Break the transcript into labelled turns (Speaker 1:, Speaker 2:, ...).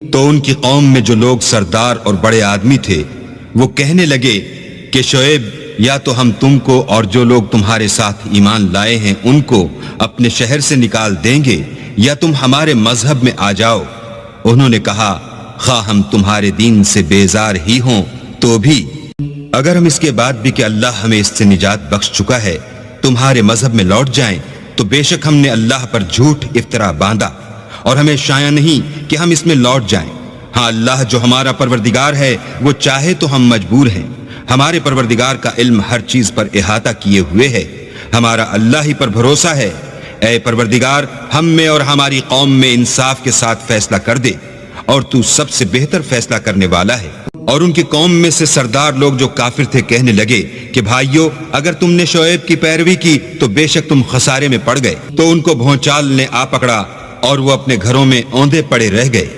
Speaker 1: तो उनकी कौम में जो लोग सरदार और बड़े आदमी थे वो कहने लगे कि शुएब, या तो हम तुमको और जो लोग तुम्हारे साथ ईमान लाए हैं उनको अपने शहर से निकाल देंगे या तुम हमारे मजहब में आ जाओ। उन्होंने कहा, खा हम तुम्हारे दीन से बेजार ही हों तो भी, अगर हम इसके बाद भी कि अल्लाह हमें इससे निजात बख्श चुका है तुम्हारे मजहब में लौट जाएं, तो बेशक हमने अल्लाह पर झूठ इफ्तरा बांधा और हमें शाया नहीं कि हम इसमें लौट जाएं। हाँ, अल्लाह जो हमारा परवरदिगार है वो चाहे तो हम मजबूर हैं। हमारे परवरदिगार का इल्म हर चीज पर इहाता किए हुए है। हमारा अल्लाह ही पर भरोसा है। ऐ परवरदिगार, हम में और हमारी कौम में इंसाफ के साथ फैसला कर दे और तू सबसे बेहतर फैसला करने वाला है। और उनकी कौम में से सरदार लोग जो काफिर थे कहने लगे कि भाइयों, अगर तुमने शुएब की पैरवी की तो बेशक तुम खसारे में पड़ गए। तो उनको भौचाल ने आ पकड़ा और वो अपने घरों में औंधे पड़े रह गए।